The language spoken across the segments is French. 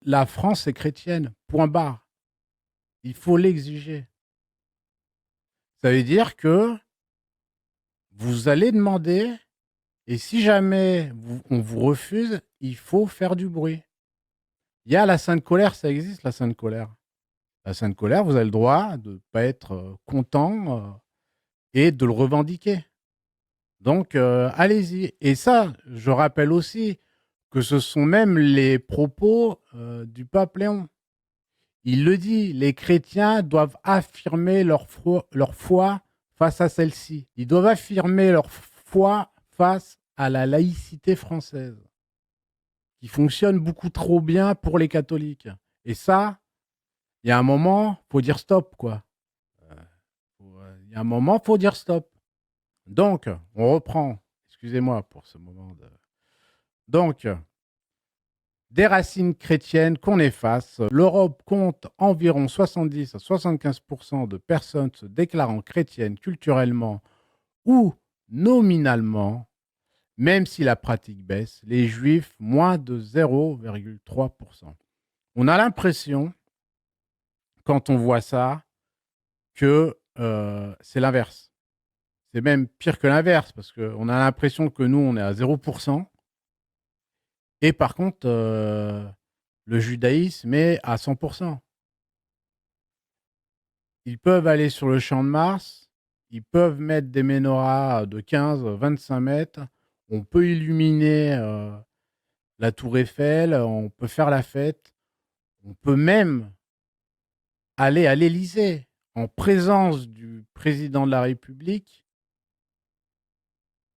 La France est chrétienne, point barre. Il faut l'exiger. Ça veut dire que vous allez demander, et si jamais on vous refuse, il faut faire du bruit. Il y a la sainte colère, ça existe, la sainte colère. La sainte colère, vous avez le droit de ne pas être content et de le revendiquer. Donc, allez-y. Et ça, je rappelle aussi que ce sont même les propos du pape Léon. Il le dit, les chrétiens doivent affirmer leur foi face à celle-ci. Ils doivent affirmer leur foi face à la laïcité française, qui fonctionne beaucoup trop bien pour les catholiques. Et ça, il y a un moment, faut dire stop, quoi. Il y a un moment, faut dire stop. Donc, on reprend. Excusez-moi pour ce moment de... Donc, des racines chrétiennes qu'on efface. L'Europe compte environ 70 à 75% de personnes se déclarant chrétiennes culturellement ou nominalement, même si la pratique baisse. Les juifs, moins de 0,3%. On a l'impression, quand on voit ça, que c'est l'inverse. C'est même pire que l'inverse, parce qu'on a l'impression que nous, on est à 0%. Et par contre, le judaïsme est à 100%. Ils peuvent aller sur le champ de Mars, ils peuvent mettre des menorahs de 15-25 mètres, on peut illuminer la tour Eiffel, on peut faire la fête, on peut même aller à l'Élysée en présence du président de la République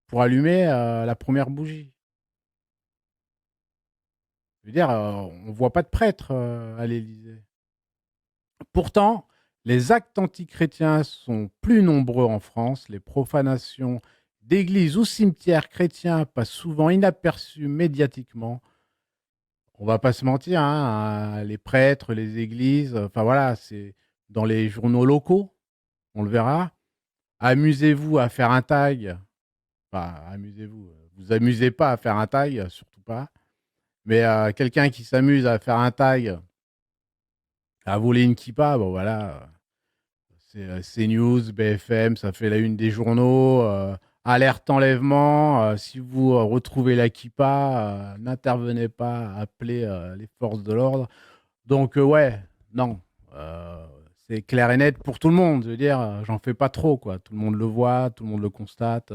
pour allumer la première bougie. Je veux dire, on ne voit pas de prêtre à l'Élysée. Pourtant, les actes antichrétiens sont plus nombreux en France. Les profanations d'églises ou cimetières chrétiens passent souvent inaperçues médiatiquement. On va pas se mentir, hein, les prêtres, les églises, enfin voilà, c'est dans les journaux locaux, on le verra. Amusez-vous à faire un tag. Enfin, amusez-vous. Vous amusez pas à faire un tag, surtout pas. Mais quelqu'un qui s'amuse à faire un tag, à voler une kippa, bon voilà, c'est CNews, BFM, ça fait la une des journaux. Alerte enlèvement, si vous retrouvez la kippa, n'intervenez pas, appelez les forces de l'ordre. Donc ouais, non, euh, c'est clair et net pour tout le monde. Je veux dire, j'en fais pas trop, quoi. Tout le monde le voit, tout le monde le constate.